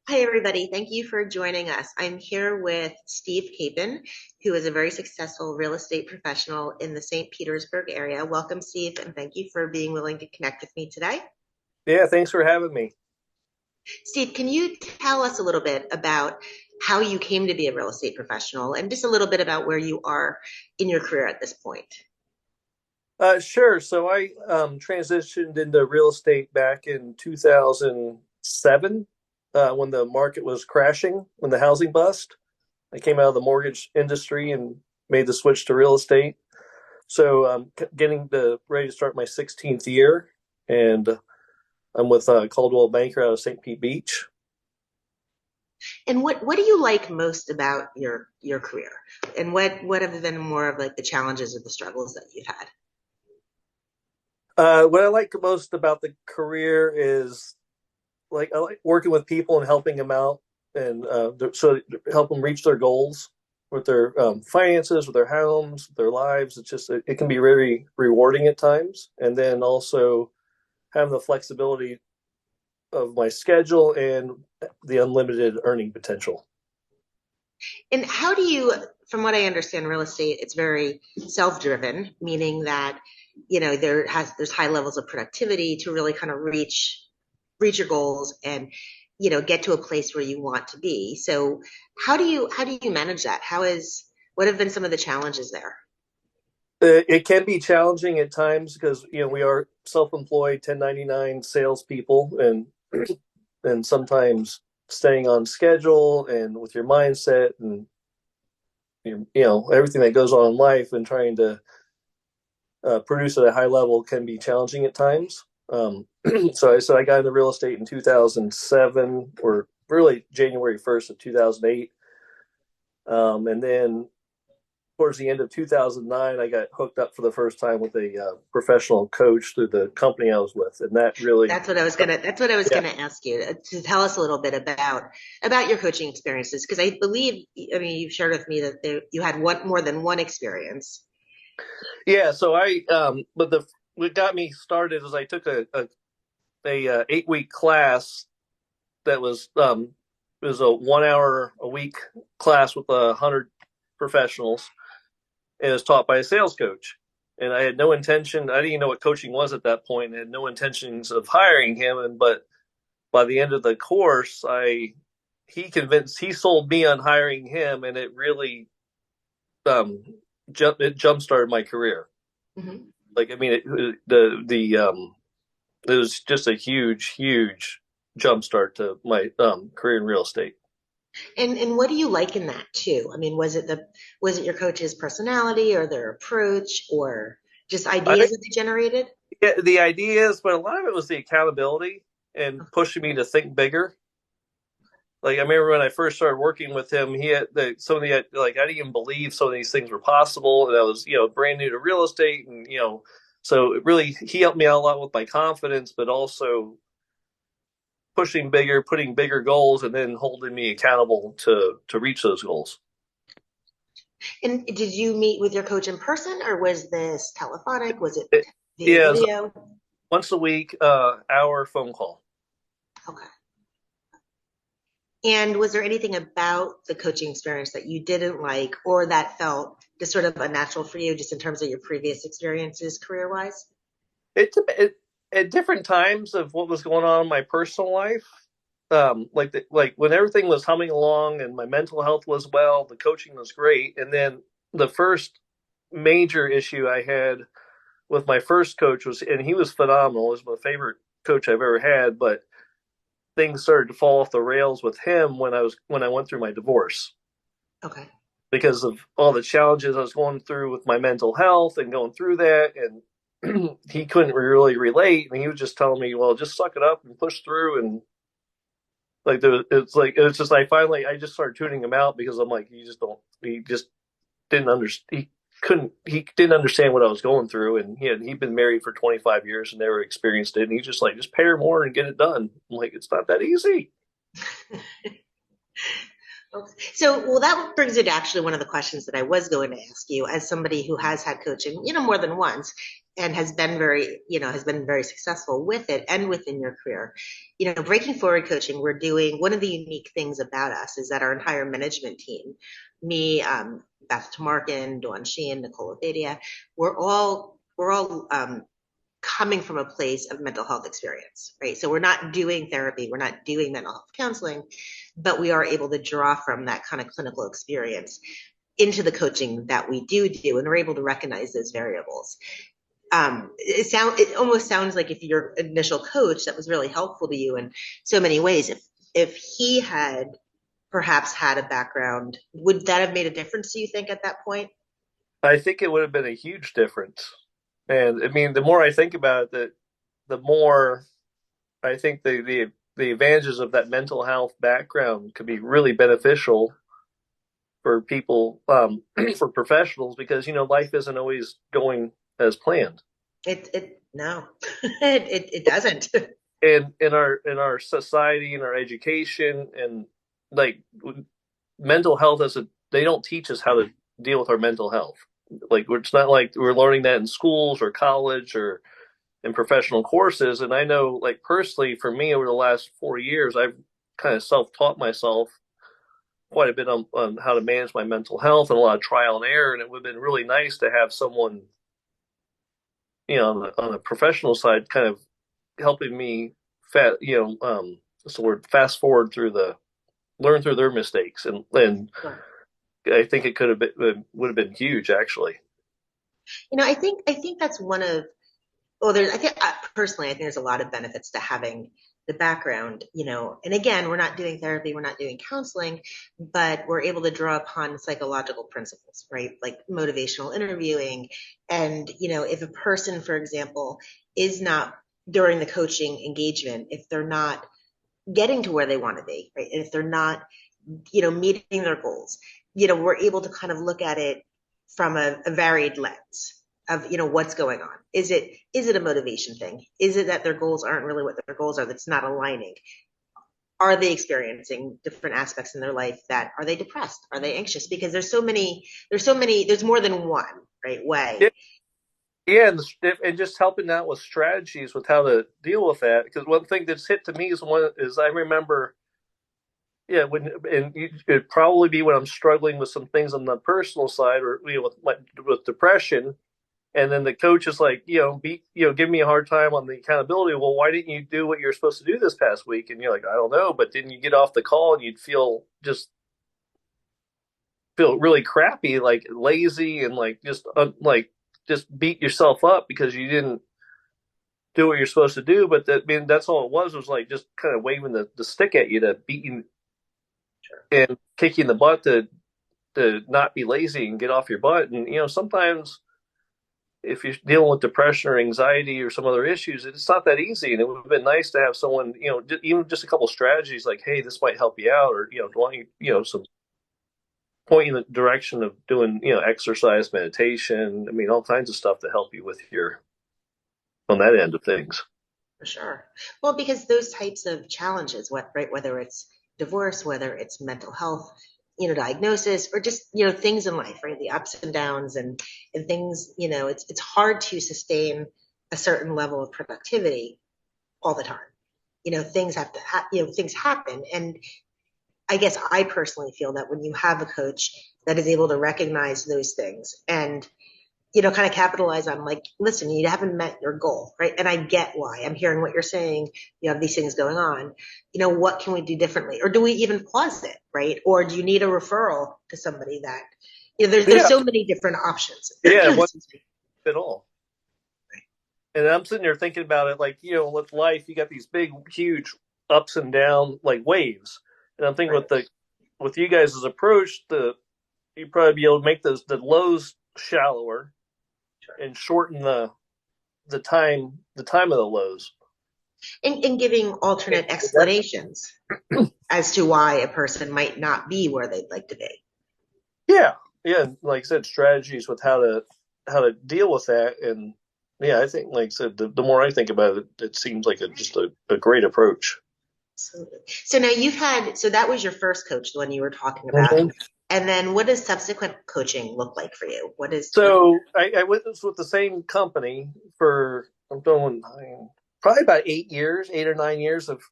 Hi, everybody. Thank you for joining us. I'm here with Steve Capen, who is a very successful real estate professional in the St. Petersburg area. Welcome, Steve, and thank you for being willing to connect with me today. Yeah, thanks for having me. Steve, can you tell us a little bit about how you came to be a real estate professional and just a little bit about where you are in your career at this point? Sure. So I transitioned into real estate back in 2007 when the market was crashing, when the housing bust. I came out of the mortgage industry and made the switch to real estate. So getting ready to start my 16th year, and I'm with Coldwell Banker out of St. Pete Beach. And what do you like most about your career? And what have been more of like the challenges or the struggles that you've had? What I like most about the career is I like working with people and helping them out, and so help them reach their goals with their finances, with their homes, with their lives. It can be very rewarding at times, and then also having the flexibility of my schedule and the unlimited earning potential. And how do you, from what I understand, real estate, it's very self-driven, meaning that, there's high levels of productivity to really kind of reach your goals and, get to a place where you want to be. So how do you manage that? What have been some of the challenges there? It can be challenging at times because we are self-employed 1099 salespeople, and sometimes staying on schedule and with your mindset and everything that goes on in life and trying to produce at a high level can be challenging at times. So I got into real estate in 2007, or really January 1st of 2008, and then towards the end of 2009, I got hooked up for the first time with a professional coach through the company I was with, and that really, That's what I was yeah, gonna ask you to tell us a little bit about your coaching experiences, because I believe, I mean, you've shared with me that you had more than one experience. yeah. So but what got me started is I took a 8 week class that was it was a 1 hour a week class with 100 professionals, and it was taught by a sales coach. And I had no intention, I didn't even know what coaching was at that point, and had no intentions of hiring him. But by the end of the course, he sold me on hiring him, and it really um, jump started my career. Mhm. Like, I mean, it was just a huge jump start to my career in real estate. And what do you like in that too? I mean, was it your coach's personality or their approach or just I ideas think, that they generated? yeah, the ideas, but a lot of it was the accountability and pushing me to think bigger. Like, I remember when I first started working with him, he had some of the, like, I didn't even believe some of these things were possible, and I was brand new to real estate, and so it really, he helped me out a lot with my confidence, but also pushing bigger, putting bigger goals, and then holding me accountable to reach those goals. And did you meet with your coach in person or was this telephonic? Was it It, via yeah, so video? once a week, hour phone call. Okay. And was there anything about the coaching experience that you didn't like or that felt just sort of unnatural for you, just in terms of your previous experiences career wise? It at different times of what was going on in my personal life, like when everything was humming along and my mental health was well, the coaching was great, and then the first major issue I had with my first coach was, and he was phenomenal, he was my favorite coach I've ever had, but things started to fall off the rails with him when I went through my divorce Okay. because of all the challenges I was going through with my mental health and going through that. And he couldn't really relate. And he was just telling me, well, just suck it up and push through. And it's just, I just started tuning him out because I'm like, he just didn't understand. He didn't understand what I was going through. And he'd been married for 25 years and never experienced it. And he's just like, just pay her more and get it done. I'm like, it's not that easy. Okay. So, well, that brings it to actually one of the questions that I was going to ask you as somebody who has had coaching, more than once. and has been very successful with it and within your career. Breaking forward coaching, we're doing one of the unique things about us is that our entire management team, me, Beth Tamarkin, Dawn Sheehan, Nicole Abadia, we're all coming from a place of mental health experience, right? So we're not doing therapy, we're not doing mental health counseling, but we are able to draw from that kind of clinical experience into the coaching that we do, and we're able to recognize those variables. It almost sounds like if your initial coach that was really helpful to you in so many ways, if he had perhaps had a background, would that have made a difference, do you think, at that point? I think it would have been a huge difference. And I mean, the more I think about it, the more I think the advantages of that mental health background could be really beneficial for people, for professionals, because life isn't always going as planned. It no, it doesn't. And in our society, in our education, and like mental health they don't teach us how to deal with our mental health. Like it's not like we're learning that in schools or college or in professional courses. And I know, like personally, for me, over the last 4 years, I've kind of self-taught myself quite a bit on how to manage my mental health and a lot of trial and error. And it would have been really nice to have someone, on the professional side, kind of helping me, what's the word, fast forward learn through their mistakes, and I think it could have been would have been huge, actually. I think that's one of well, I think personally, I think there's a lot of benefits to having the background, and again, we're not doing therapy, we're not doing counseling, but we're able to draw upon psychological principles, right? Like motivational interviewing. And, if a person, for example, is not during the coaching engagement, if they're not getting to where they want to be, right? And if they're not, meeting their goals, we're able to kind of look at it from a varied lens of, what's going on. Is it a motivation thing? Is it that their goals aren't really what their goals are, that's not aligning? Are they experiencing different aspects in their life? That are they depressed? Are they anxious? Because there's more than one, right, Yeah, way. yeah, and just helping out with strategies with how to deal with that. Because one thing that's hit to me is I remember, yeah, it'd probably be when I'm struggling with some things on the personal side, or with depression. And then the coach is like, give me a hard time on the accountability. Well, why didn't you do what you're supposed to do this past week? And you're like, I don't know. But then you get off the call and you'd feel really crappy, like lazy, and like just beat yourself up because you didn't do what you're supposed to do. But that's all it was like just kind of waving the stick at you to beat you and kicking the butt to not be lazy and get off your butt. And sometimes if you're dealing with depression or anxiety or some other issues, it's not that easy. And it would have been nice to have someone, even just a couple strategies like, hey, this might help you out, or some point in the direction of doing, exercise, meditation. I mean, all kinds of stuff to help you with your on that end of things. For sure. Well, because those types of challenges, right, whether it's divorce, whether it's mental health, diagnosis, or just, things in life, right, the ups and downs and things, it's hard to sustain a certain level of productivity all the time. Things have to, things happen. And I guess I personally feel that when you have a coach that is able to recognize those things and kind of capitalize on, like, listen, you haven't met your goal, right? And I get why. I'm hearing what you're saying. You have these things going on. What can we do differently? Or do we even pause it, right? Or do you need a referral to somebody that, there's Yeah, so many different options. yeah, what at all. And I'm sitting there thinking about it, like, with life, you got these big, huge ups and down, like waves. And I'm thinking Right. with you guys' approach, you probably be able to make the lows shallower and shorten the time of the lows. And giving alternate explanations as to why a person might not be where they'd like to be. Yeah, yeah. Like I said, strategies with how to deal with that. And yeah, I think, like I said, the more I think about it, it seems like just a great approach. Absolutely. So now so that was your first coach, the one you were talking about. Mhm. And then what does subsequent coaching look like for you? What is So I was with the same company for I'm going probably about 8 years, 8 or 9 years of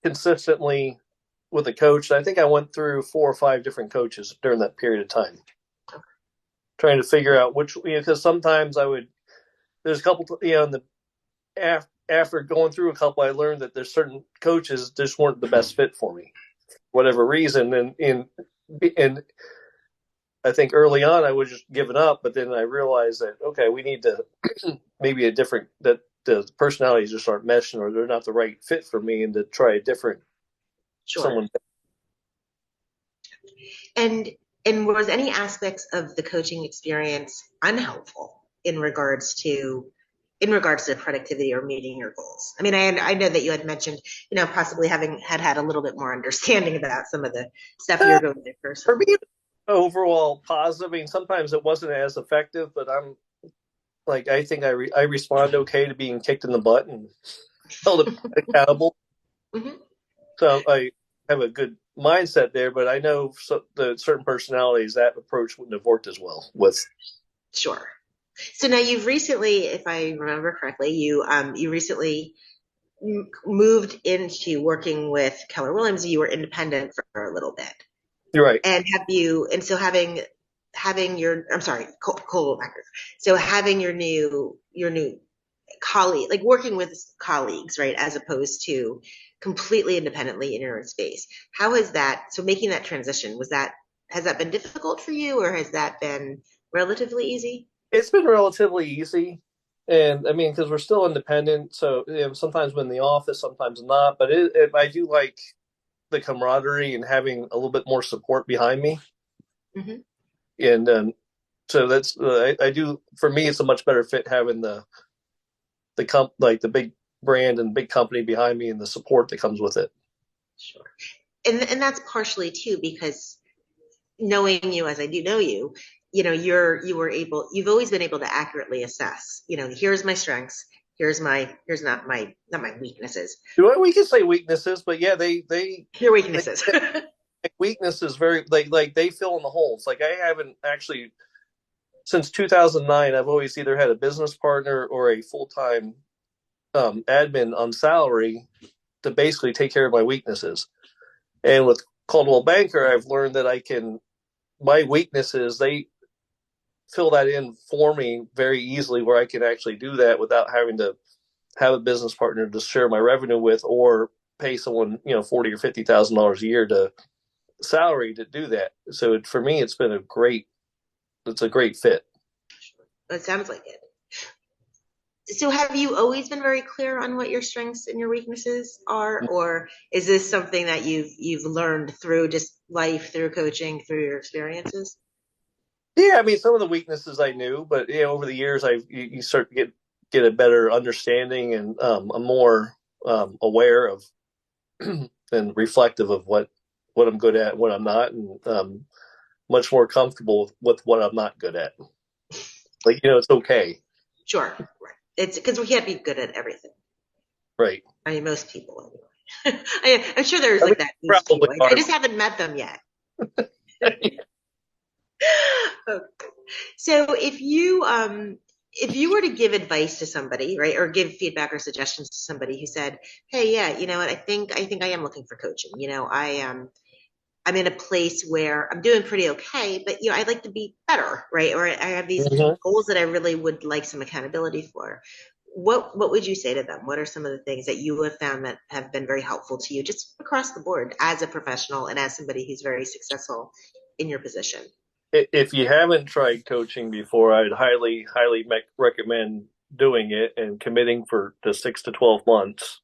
consistently with a coach. I think I went through 4 or 5 different coaches during that period of time, trying to figure out which because sometimes I would there's a couple in the after going through a couple I learned that there's certain coaches just weren't the best fit for me, whatever reason, and I think early on I was just giving up, but then I realized that okay, we need to maybe a different that the personalities just aren't meshing or they're not the right fit for me, and to try a different Sure. someone. And was any aspects of the coaching experience unhelpful in regards to productivity or meeting your goals? I mean, I know that you had mentioned, possibly having had a little bit more understanding about some of the stuff you Uh, were going through for personally. me, overall positive. I mean, sometimes it wasn't as effective, but I'm like I think I respond okay to being kicked in the butt and held accountable. Hmm. So I have a good mindset there, but I know the certain personalities that approach wouldn't have worked as well with. Sure. So now you've recently, if I remember correctly, you recently moved into working with Keller Williams. You were independent for a little bit. You're right. And so having your, I'm sorry, Coldwell. So having your new colleague, like working with colleagues, right, as opposed to completely independently in your own space. How has that, so making that transition, has that been difficult for you, or has that been relatively easy? It's been relatively easy, and I mean because we're still independent, so sometimes we're in the office, sometimes not. But I do like the camaraderie and having a little bit more support behind me, Hmm. and so that's I do for me it's a much better fit having like the big brand and big company behind me and the support that comes with it. Sure. And that's partially too because knowing you as I do know you, you've always been able to accurately assess, here's my strengths, here's not my weaknesses. We can say weaknesses, but yeah, Your they weaknesses. weaknesses very like they fill in the holes. Like I haven't actually since 2009. I've always either had a business partner or a full time admin on salary to basically take care of my weaknesses. And with Coldwell Banker, I've learned that I can my weaknesses they fill that in for me very easily, where I can actually do that without having to have a business partner to share my revenue with or pay someone $40,000 or $50,000 a year to salary to do that. So for me, it's a great fit. It sounds like it. So have you always been very clear on what your strengths and your weaknesses are, or is this something that you've learned through just life, through coaching, through your experiences? Yeah, I mean, some of the weaknesses I knew, but over the years, you start to get a better understanding, and I'm more aware of and reflective of what I'm good at, what I'm not, and much more comfortable with what I'm not good at. Like it's okay, Sure. Right. It's because we can't be good at everything. right? I mean, most people anyway. I'm sure there's I mean, like that niche few. probably I are. just haven't met them yet. Okay. So if you were to give advice to somebody, right, or give feedback or suggestions to somebody who said, "Hey, yeah, you know what? I think I am looking for coaching. I'm in a place where I'm doing pretty okay, but I'd like to be better, right? Or I have these Mhm. goals that I really would like some accountability for." What would you say to them? What are some of the things that you have found that have been very helpful to you just across the board as a professional and as somebody who's very successful in your position? If you haven't tried coaching before, I'd highly recommend doing it and committing for the 6 to 12 months,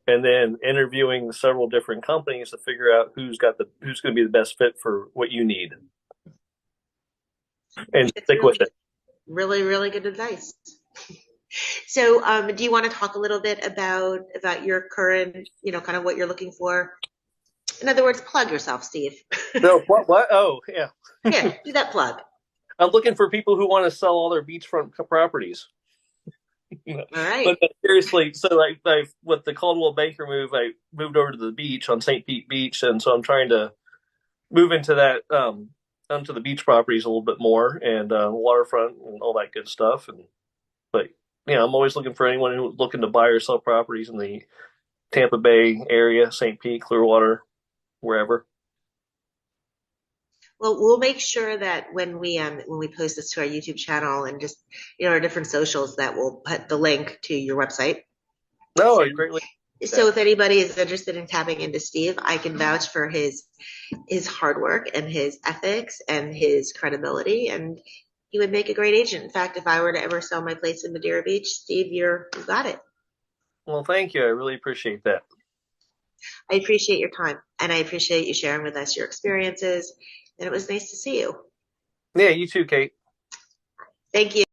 and then interviewing several different companies to figure out who's going to be the best fit for what you need, and It's stick with it. really, really good advice. So, do you want to talk a little bit about your current, kind of what you're looking for? In other words, plug yourself, Steve. So what? Oh yeah, Yeah, do that plug. I'm looking for people who want to sell all their beachfront properties. All right. But seriously, so I with the Caldwell Banker move, I moved over to the beach on St. Pete Beach, and so I'm trying to move into that. onto the beach properties a little bit more and waterfront and all that good stuff. And but I'm always looking for anyone who's looking to buy or sell properties in the Tampa Bay area, St. Pete, Clearwater, wherever. Well, we'll make sure that when we post this to our YouTube channel and just our different socials, that we'll put the link to your website. No, So I greatly so that. if anybody is interested in tapping into Steve, I can vouch for his hard work and his ethics and his credibility, and he would make a great agent. In fact, if I were to ever sell my place in Madeira Beach, Steve, you got it. Well, thank you. I really appreciate that. I appreciate your time, and I appreciate you sharing with us your experiences, and it was nice to see you. Yeah, you too, Kate. Thank you.